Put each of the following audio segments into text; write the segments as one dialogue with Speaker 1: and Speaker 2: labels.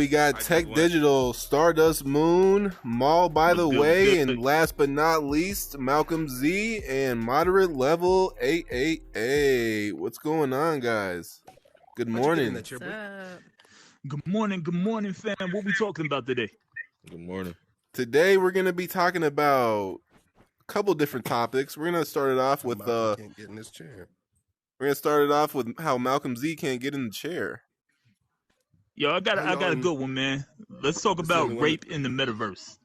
Speaker 1: we got Tech Digital, Stardust Moon, Mall by the Way, and last but not least, Malcolm Z and Moderate Level 888. What's going on, guys? Good morning.
Speaker 2: Good morning, fam. What we talking about today?
Speaker 3: Good morning.
Speaker 1: Today we're going to be talking about a couple different topics. We're going to start it off with
Speaker 4: can't get in this chair.
Speaker 1: We're going to start it off with how Malcolm Z can't get in the chair.
Speaker 2: Yo, I got a good one, man. Let's talk about rape in the metaverse.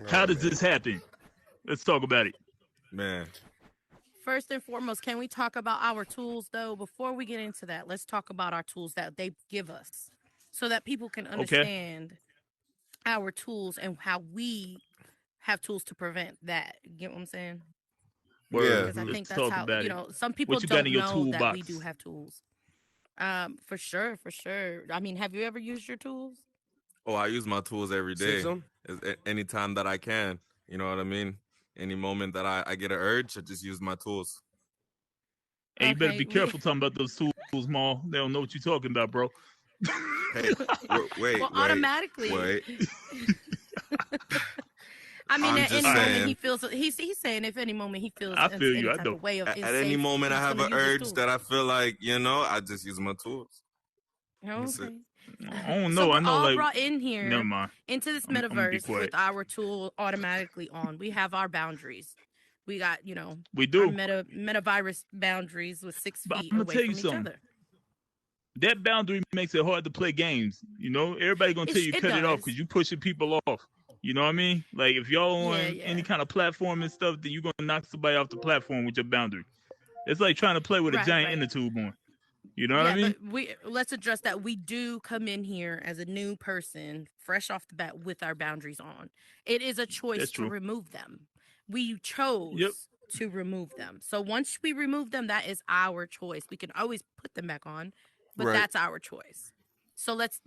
Speaker 2: How does this happen? Let's talk about it.
Speaker 3: Man.
Speaker 5: First and foremost, can we talk about our tools, though? Before we get into that, let's talk about our tools that they give us so that people can understand our tools and how we have tools to prevent that. You get what I'm saying?
Speaker 1: Yeah.
Speaker 5: Because I think that's how, some people don't know that we do have tools. For sure. I mean, have you ever used your tools?
Speaker 3: Oh, I use my tools every day. Anytime that I can. You know what I mean? Any moment that I get an urge, I just use my tools.
Speaker 2: Hey, you better be careful talking about those tools, Maul. They don't know what you're talking about, bro.
Speaker 3: Hey, wait.
Speaker 5: Automatically.
Speaker 3: Wait.
Speaker 5: I mean, at any moment he feels. He's saying if any moment he feels.
Speaker 2: I feel you.
Speaker 5: I know.
Speaker 3: At any moment I have an urge that I feel like, I just use my tools.
Speaker 5: Okay.
Speaker 2: I don't know.
Speaker 5: So we're
Speaker 2: I know,
Speaker 5: all brought in here
Speaker 2: never mind.
Speaker 5: Into this metaverse with our tool automatically on. We have our boundaries. We got,
Speaker 2: we do
Speaker 5: our metavirus boundaries with 6 feet away from each other.
Speaker 2: That boundary makes it hard to play games. Everybody gonna tell you cut it off because you pushing people off. You know what I mean? Like if y'all on any kind of platform and stuff, then you're gonna knock somebody off the platform with your boundary. It's like trying to play with a giant inner tube on. You know what I mean?
Speaker 5: But let's address that. We do come in here as a new person, fresh off the bat, with our boundaries on. It is a choice to remove them. We chose to remove them. So once we remove them, that is our choice. We can always put them back on, but that's our choice. So let's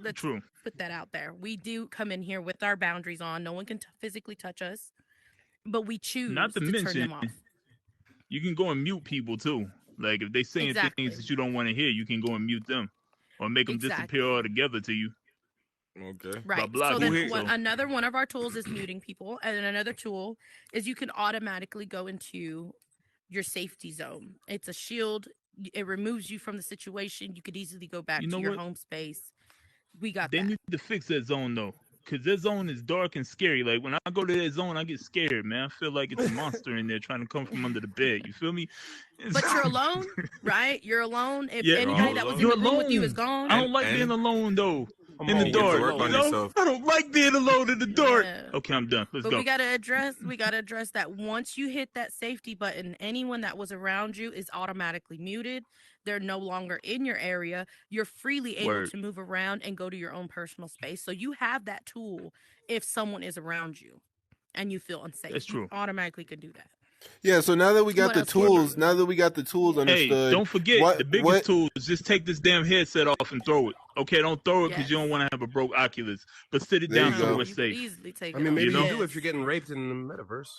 Speaker 5: put that out there. We do come in here with our boundaries on. No one can physically touch us, but we choose
Speaker 2: not to mention,
Speaker 5: turn them off.
Speaker 2: You can go and mute people too. Like if they saying things that you don't want to hear, you can go and mute them or make them disappear altogether to you.
Speaker 3: Okay.
Speaker 5: Right. So then another one of our tools is muting people, and then another tool is you can automatically go into your safety zone. It's a shield. It removes you from the situation. You could easily go back to your home space. We got
Speaker 2: They need to fix that zone though, because that zone is dark and scary. Like when I go to that zone, I get scared, man. I feel like it's a monster in there trying to come from under the bed. You feel me?
Speaker 5: But you're alone, right? You're alone. If anybody that was in the room with you is gone.
Speaker 2: I don't like being alone though. In the dark, I don't like being alone in the dark. Okay, I'm done. Let's go.
Speaker 5: We gotta address that once you hit that safety button, anyone that was around you is automatically muted. They're no longer in your area. You're freely able to move around and go to your own personal space. So you have that tool if someone is around you and you feel unsafe.
Speaker 2: That's true.
Speaker 5: You automatically can do that.
Speaker 1: Yeah, so now that we got the tools, understood.
Speaker 2: Hey, don't forget, the biggest tool is just take this damn headset off and throw it. Okay, don't throw it because you don't want to have a broke Oculus, but sit it down somewhere safe.
Speaker 4: Maybe you do if you're getting raped in the metaverse.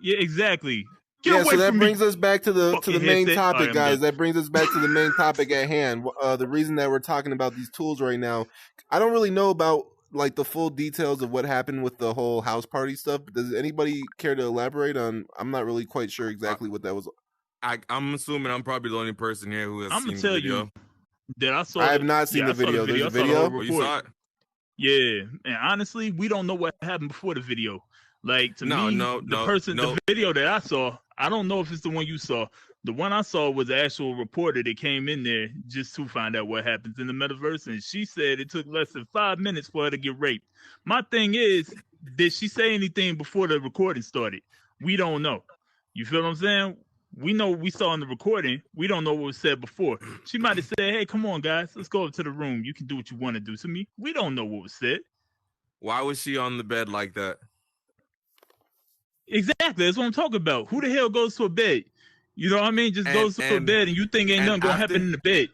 Speaker 2: Yeah, exactly.
Speaker 1: So that brings us back to the main topic, guys. That brings us back to the main topic at hand. The reason that we're talking about these tools right now, I don't really know about like the full details of what happened with the whole house party stuff. Does anybody care to elaborate on? I'm not really quite sure exactly what that was.
Speaker 3: I'm assuming I'm probably the only person here who has seen the video.
Speaker 2: I'm gonna tell you that I saw.
Speaker 1: I have not seen the video. There's a video.
Speaker 3: You saw it?
Speaker 2: Yeah, and honestly, we don't know what happened before the video. Like the video that I saw, I don't know if it's the one you saw. The one I saw was an actual reporter that came in there just to find out what happens in the metaverse, and she said it took less than 5 minutes for her to get raped. My thing is, did she say anything before the recording started? We don't know. You feel what I'm saying? We know we saw in the recording. We don't know what was said before. She might have said, "Hey, come on, guys, let's go up to the room. You can do what you want to do to me." We don't know what was said.
Speaker 3: Why was she on the bed like that?
Speaker 2: Exactly. That's what I'm talking about. Who the hell goes to a bed? You know what I mean? Just goes to a bed and you think ain't nothing gonna happen in the bed.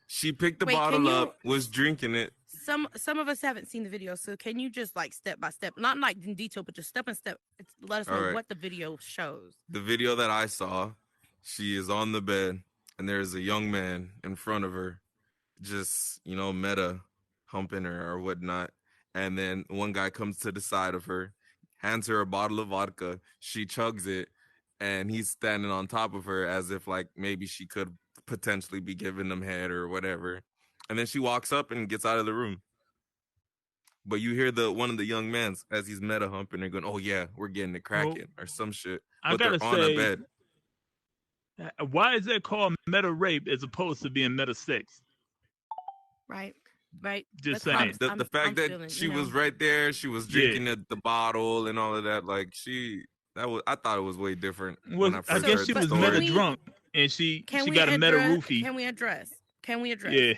Speaker 3: She picked the bottle up, was drinking it.
Speaker 5: Some of us haven't seen the video, so can you just like step by step, not like in detail, but just step and step, let us know what the video shows.
Speaker 3: The video that I saw, she is on the bed and there's a young man in front of her, just meta humping her or whatnot. And then one guy comes to the side of her, hands her a bottle of vodka. She chugs it, and he's standing on top of her as if like maybe she could potentially be giving him head or whatever. And then she walks up and gets out of the room. But you hear one of the young men as he's meta humping and going, "Oh yeah, we're getting it cracking," or some shit. But they're on a bed.
Speaker 2: Why is that called meta rape as opposed to being meta sex?
Speaker 5: Right.
Speaker 2: Just saying.
Speaker 3: The fact that she was right there, she was drinking the bottle and all of that. Like I thought it was way different.
Speaker 2: Well, I guess she was meta drunk and she got a meta roofie.
Speaker 5: Can we address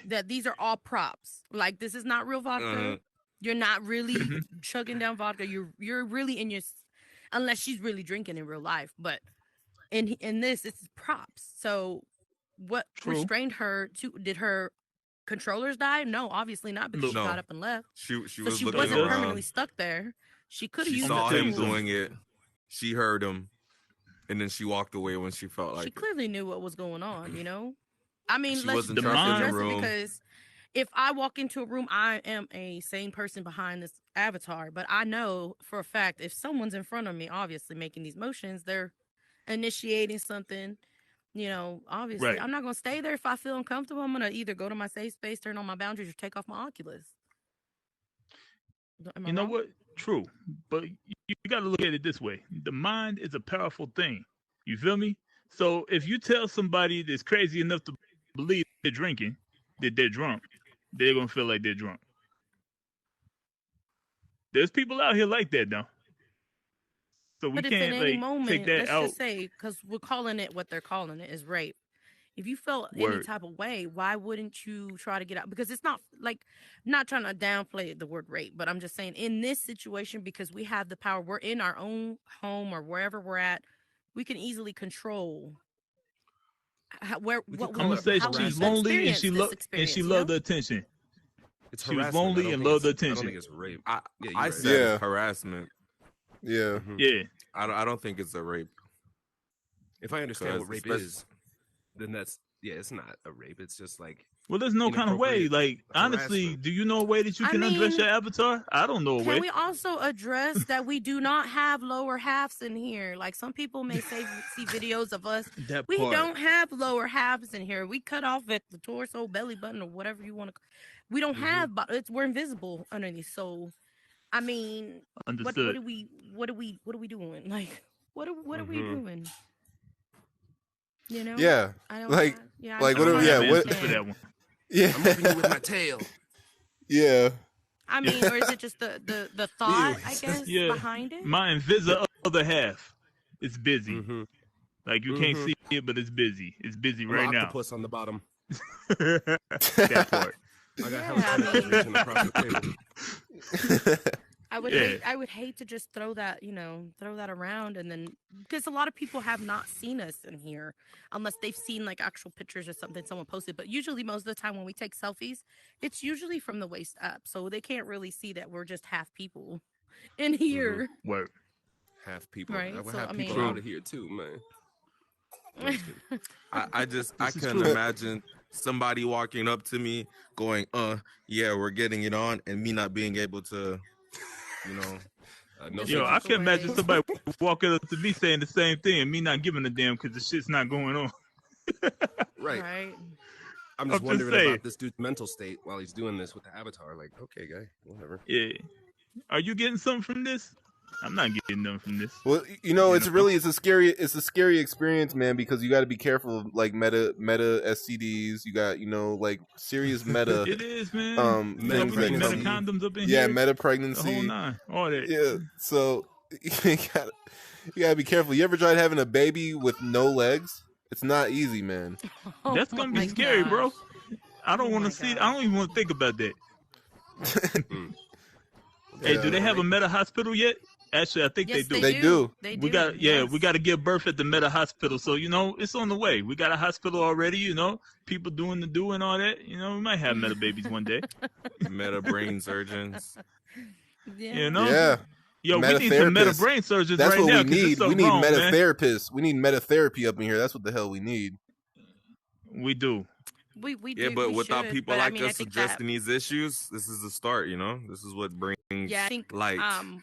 Speaker 5: that these are all props? Like, this is not real vodka. You're not really chugging down vodka. You're really in your, unless she's really drinking in real life. But in this, it's props. So what restrained her did her controllers die? No, obviously not, because she got up and left.
Speaker 3: She
Speaker 5: wasn't permanently stuck there. She could have used.
Speaker 3: She saw him doing it. She heard him, and then she walked away when she felt like.
Speaker 5: She clearly knew what was going on. You know, I mean,
Speaker 3: let's address it,
Speaker 5: because if I walk into a room, I am a sane person behind this avatar, but I know for a fact if someone's in front of me, obviously making these motions, they're initiating something. You know, obviously, I'm not going to stay there if I feel uncomfortable. I'm going to either go to my safe space, turn on my boundaries, or take off my Oculus.
Speaker 2: You know what? True. But you got to look at it this way. The mind is a powerful thing. You feel me? So if you tell somebody that's crazy enough to believe they're drinking, that they're drunk, they're going to feel like they're drunk. There's people out here like that, though. So we can't take that out.
Speaker 5: Let's just say, because we're calling it what they're calling it is rape. If you felt any type of way, why wouldn't you try to get out? Because it's not like, not trying to downplay the word rape, but I'm just saying in this situation, because we have the power, we're in our own home or wherever we're at, we can easily control
Speaker 2: I'm gonna say she's lonely and she loved the attention. She was lonely and loved the attention. I don't
Speaker 3: think it's rape. I said it's harassment.
Speaker 1: Yeah.
Speaker 2: Yeah.
Speaker 3: I don't think it's a rape.
Speaker 4: If I understand what rape is, then it's not a rape. It's just like,
Speaker 2: well, there's no kind of way. Like, honestly, do you know a way that you can undress your avatar? I don't know a way.
Speaker 5: Can we also address that we do not have lower halves in here? Like, some people may see videos of us. We don't have lower halves in here. We cut off at the torso, belly button, or whatever you want to. We don't have. We're invisible underneath. So, I mean, what are we doing? Like, what are we doing? You know?
Speaker 1: Yeah. What
Speaker 4: Yeah. I'm moving you with my tail.
Speaker 1: Yeah.
Speaker 5: I mean, or is it just the thought, I guess, behind it?
Speaker 2: My invisible other half is busy. Mm-hmm. Like, you can't see it, but it's busy. It's busy right now.
Speaker 4: Octopus on the bottom.
Speaker 2: That part.
Speaker 4: I got hella across the table.
Speaker 5: I would hate to just throw that around, and then, because a lot of people have not seen us in here unless they've seen like actual pictures or something someone posted. But usually most of the time when we take selfies, it's usually from the waist up, so they can't really see that we're just half people in here.
Speaker 2: Word.
Speaker 3: Half people.
Speaker 5: Right.
Speaker 3: I would
Speaker 5: have
Speaker 3: people out of here too, man. I couldn't imagine somebody walking up to me going, yeah, we're getting it on, and me not being able to,
Speaker 2: I can imagine somebody walking up to me saying the same thing and me not giving a damn because the shit's not going on.
Speaker 4: Right. I'm just wondering about this dude's mental state while he's doing this with the avatar. Like, okay, guy, whatever.
Speaker 2: Yeah. Are you getting something from this? I'm not getting nothing from this.
Speaker 1: Well, it's a scary experience, man, because you got to be careful of like meta STDs. You got, like serious meta.
Speaker 2: It is, man. Meta condoms up in here.
Speaker 1: Yeah, meta pregnancy.
Speaker 2: The whole nine. All that.
Speaker 1: Yeah. So you gotta be careful. You ever tried having a baby with no legs? It's not easy, man.
Speaker 2: That's gonna be scary, bro. I don't want to see it. I don't even want to think about that. Hey, do they have a meta hospital yet? Actually, I think they do.
Speaker 1: They do.
Speaker 2: We got to give birth at the meta hospital. So, it's on the way. We got a hospital already, people doing the do and all that. We might have meta babies one day.
Speaker 3: Meta brain surgeons.
Speaker 2: Yeah.
Speaker 1: Yeah.
Speaker 2: Yo, we need some meta brain surgeons.
Speaker 1: That's
Speaker 2: right
Speaker 1: what
Speaker 2: now,
Speaker 1: we need. We need meta
Speaker 2: man.
Speaker 1: therapists. We need meta therapy up in here. That's what the hell we need.
Speaker 2: We do.
Speaker 5: We
Speaker 3: yeah,
Speaker 5: do,
Speaker 3: but
Speaker 5: we
Speaker 3: without
Speaker 5: should,
Speaker 3: people
Speaker 5: but I
Speaker 3: like
Speaker 5: mean, I
Speaker 3: us
Speaker 5: think that
Speaker 3: suggesting these issues, this is the start. This is what brings
Speaker 5: I think
Speaker 3: light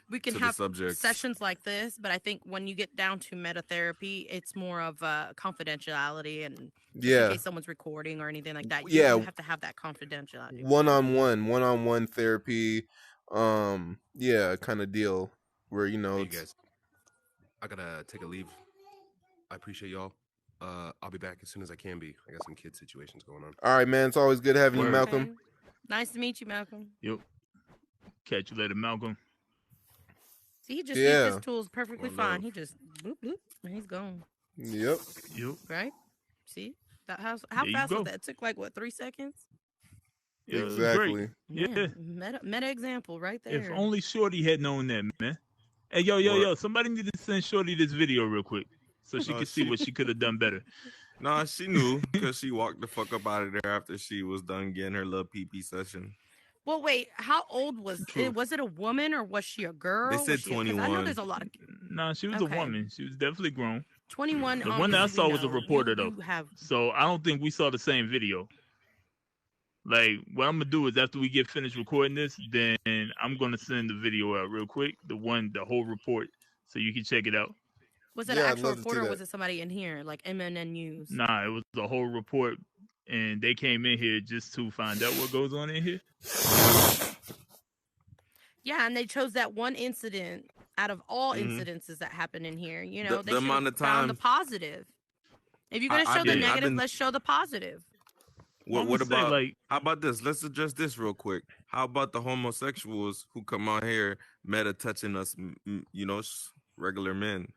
Speaker 5: we can
Speaker 3: to the
Speaker 5: have
Speaker 3: subject.
Speaker 5: sessions like this, but I think when you get down to meta therapy, it's more of confidentiality and just in case someone's recording or anything like that. You have to have that confidentiality.
Speaker 1: One-on-one therapy, kind of deal where
Speaker 4: Hey, you guys, I gotta take a leave. I appreciate y'all. I'll be back as soon as I can be. I got some kid situations going on.
Speaker 1: All right, man. It's always good having you, Malcolm.
Speaker 5: Okay. Nice to meet you, Malcolm.
Speaker 2: Yep. Catch you later, Malcolm.
Speaker 5: See, he just used his tools perfectly fine. He just bloop bloop and he's gone.
Speaker 1: Yep.
Speaker 5: Right? See? How fast was that? It took like 3 seconds?
Speaker 2: Yeah,
Speaker 1: exactly.
Speaker 2: Yeah.
Speaker 5: Meta example right there.
Speaker 2: If only Shorty had known that, man. Hey, yo, somebody need to send Shorty this video real quick so she can see what she could have done better.
Speaker 3: Nah, she knew because she walked the fuck up out of there after she was done getting her little pee session.
Speaker 5: Well, wait, how old was it? Was it a woman or was she a girl?
Speaker 3: They said 21.
Speaker 5: I know there's a lot of...
Speaker 2: Nah, she was a woman. She was definitely grown.
Speaker 5: 21.
Speaker 2: The one that I saw was a reporter, though. So I don't think we saw the same video. Like, what I'm going to do is after we get finished recording this, then I'm going to send the video out real quick. The whole report, so you can check it out.
Speaker 5: Was it an actual reporter or was it somebody in here, like MNN News?
Speaker 2: Nah, it was the whole report. And they came in here just to find out what goes on in here.
Speaker 5: Yeah, and they chose that one incident out of all incidences that happen in here. They should have found the positive. If you're going to show the negative, let's show the positive.
Speaker 3: What about, how about this? Let's address this real quick. How about the homosexuals who come on here meta touching us, regular men?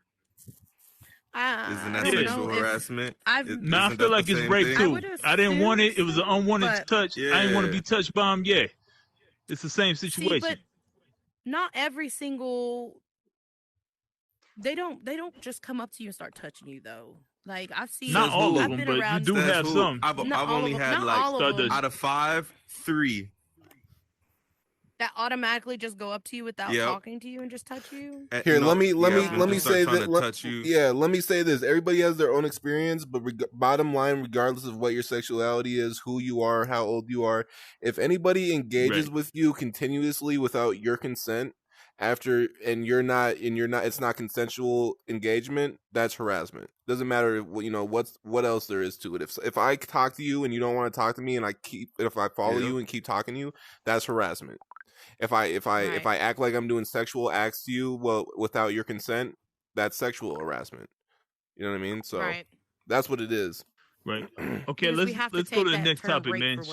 Speaker 3: Isn't that sexual harassment?
Speaker 2: I feel like it's rape too. I didn't want it. It was an unwanted touch. Yeah. I didn't want to be touched by him. Yeah, it's the same situation.
Speaker 5: But not every single. They don't just come up to you and start touching you though. Like I've seen.
Speaker 2: Not all of them, but you do have some.
Speaker 3: I've only had like out of 5, 3.
Speaker 5: That automatically just go up to you without talking to you and just touch you.
Speaker 1: Here, let me say that. Let me say this. Everybody has their own experience, but bottom line, regardless of what your sexuality is, who you are, how old you are, if anybody engages with you continuously without your consent, it's not consensual engagement, that's harassment. Doesn't matter what else there is to it. If I talk to you and you don't want to talk to me, and if I follow you and keep talking to you, that's harassment. If I act like I'm doing sexual acts to you, without your consent, that's sexual harassment. You know what I mean? So that's what it is.
Speaker 2: Right. Okay, let's go to the next topic, man.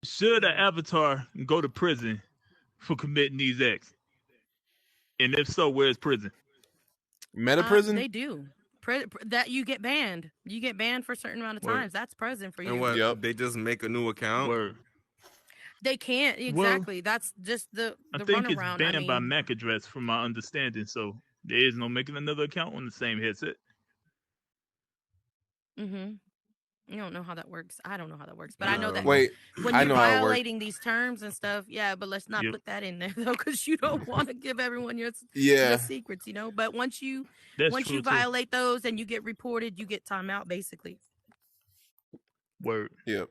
Speaker 2: Should an avatar go to prison for committing these acts? And if so, where's prison?
Speaker 1: Meta prison?
Speaker 5: They do. That you get banned. You get banned for a certain amount of times. That's prison for you.
Speaker 3: And what? They just make a new account?
Speaker 2: Word.
Speaker 5: They can't exactly. That's just the
Speaker 2: I think it's banned by MAC address, from my understanding. So there is no making another account on the same headset.
Speaker 5: You don't know how that works. I don't know how that works, but I know that
Speaker 1: when you're
Speaker 5: violating these terms and stuff. Yeah, but let's not put that in there though, because you don't want to give everyone your secrets, But once you violate those and you get reported, you get time out basically.
Speaker 2: Word.
Speaker 1: Yep.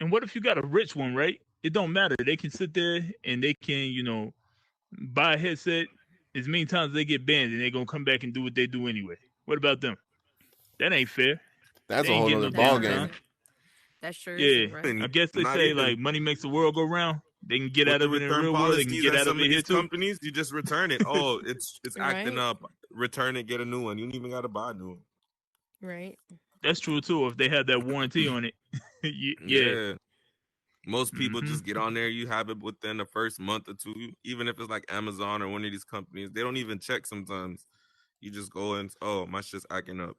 Speaker 2: And what if you got a rich one, right? It don't matter. They can sit there and they can, buy a headset as many times as they get banned, and they're going to come back and do what they do anyway. What about them? That ain't fair.
Speaker 1: That's a whole other ballgame.
Speaker 5: That's true.
Speaker 2: Yeah.
Speaker 5: Right?
Speaker 2: I guess they say, money makes the world go round. They can get out of it in the real world. They can get out of it here, too.
Speaker 3: Companies, you just return it. Oh, it's acting up. Return it, get a new one. You don't even got to buy a new one.
Speaker 5: Right.
Speaker 2: That's true, too, if they have that warranty on it. Yeah.
Speaker 3: Most people just get on there. You have it within the first month or two. Even if it's like Amazon or one of these companies, they don't even check sometimes. You just go and, my shit's acting up.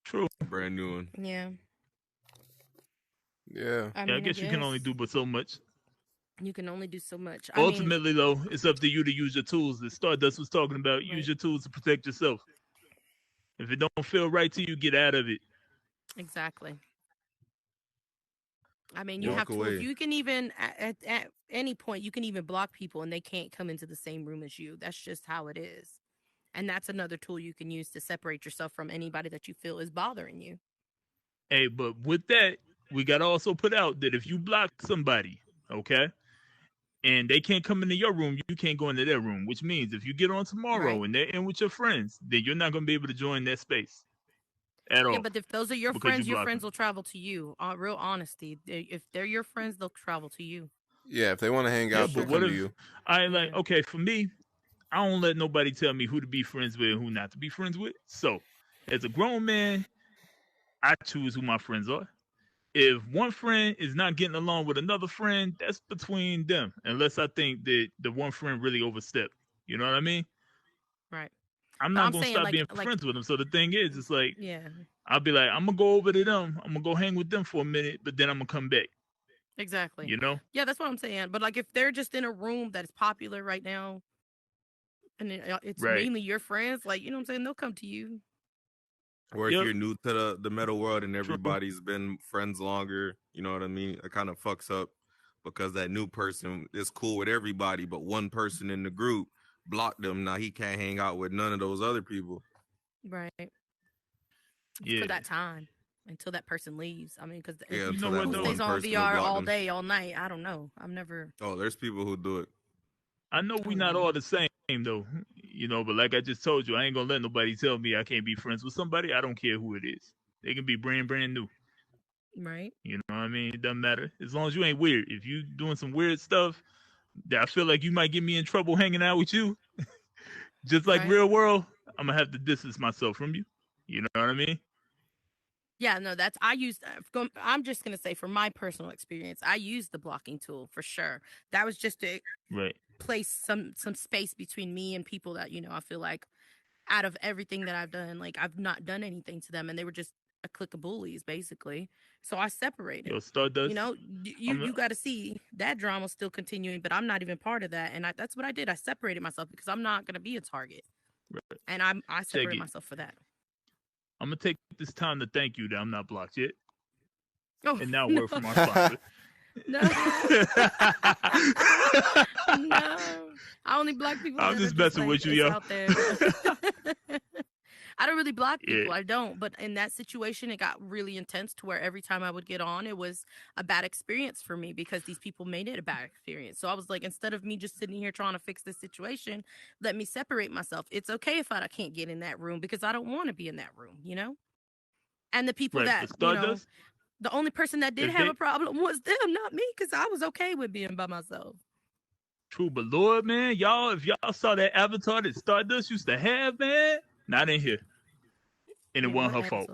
Speaker 2: True.
Speaker 3: Brand new one.
Speaker 5: Yeah.
Speaker 1: Yeah.
Speaker 2: I guess you can only do but so much.
Speaker 5: You can only do so much.
Speaker 2: Ultimately, though, it's up to you to use your tools. That Stardust was talking about. Use your tools to protect yourself. If it don't feel right to you, get out of it.
Speaker 5: Exactly. You have to. You can even at any point you can even block people and they can't come into the same room as you. That's just how it is, and that's another tool you can use to separate yourself from anybody that you feel is bothering you.
Speaker 2: Hey, but with that, we got to also put out that if you block somebody, okay, and they can't come into your room, you can't go into their room, which means if you get on tomorrow and they're in with your friends, then you're not going to be able to join that space at all.
Speaker 5: Yeah, but if those are your friends, your friends will travel to you. Real honesty. If they're your friends, they'll travel to you.
Speaker 1: Yeah, if they want to hang out, they'll come to you.
Speaker 2: Okay, for me, I don't let nobody tell me who to be friends with and who not to be friends with. So, as a grown man, I choose who my friends are. If one friend is not getting along with another friend, that's between them. Unless I think that the one friend really overstepped. You know what I mean?
Speaker 5: Right.
Speaker 2: I'm not going to stop being friends with them. So the thing is, it's like, I'll be like, I'm going to go over to them. I'm going to go hang with them for a minute, but then I'm going to come back.
Speaker 5: Exactly.
Speaker 2: You know?
Speaker 5: Yeah, that's what I'm saying. But like if they're just in a room that is popular right now, and it's mainly your friends, like, you know what I'm saying? They'll come to you.
Speaker 3: Or if you're new to the meta world and everybody's been friends longer, you know what I mean? It kind of fucks up because that new person is cool with everybody, but one person in the group blocked them. Now he can't hang out with none of those other people.
Speaker 5: Right. Yeah. For that time until that person leaves. I mean, because
Speaker 3: who
Speaker 5: stays on VR all day, all night? I don't know. I've never.
Speaker 3: Oh, there's people who do it.
Speaker 2: I know we're not all the same though, you know, but like I just told you, I ain't gonna let nobody tell me I can't be friends with somebody. I don't care who it is. They can be brand new.
Speaker 5: Right.
Speaker 2: You know what I mean? It doesn't matter. As long as you ain't weird. If you doing some weird stuff that I feel like you might get me in trouble hanging out with you, just like real world, I'm gonna have to distance myself from you. You know what I mean?
Speaker 5: Yeah, no, I'm just going to say from my personal experience, I used the blocking tool for sure. That was just to place some space between me and people that, you know, I feel like out of everything that I've done, like I've not done anything to them and they were just a clique of bullies basically. So I separated.
Speaker 2: Yo, Stardust,
Speaker 5: you know, you got to see that drama still continuing, but I'm not even part of that. And that's what I did. I separated myself because I'm not going to be a target. Right. And I separated myself for that.
Speaker 2: I'm going to take this time to thank you that I'm not blocked yet.
Speaker 5: Oh,
Speaker 2: and now word from our sponsor.
Speaker 5: No. No. I only block people
Speaker 2: I'm just messing with you, yo.
Speaker 5: Out there. I don't really block people. I don't. But in that situation, it got really intense to where every time I would get on, it was a bad experience for me because these people made it a bad experience. So I was like, instead of me just sitting here trying to fix this situation, let me separate myself. It's okay if I can't get in that room because I don't want to be in that room, you know? And the people that, you know, the only person that did have a problem was them, not me, because I was okay with being by myself.
Speaker 2: True, but Lord, man, y'all, if y'all saw that avatar that Stardust used to have, man, not in here. And it wasn't her fault.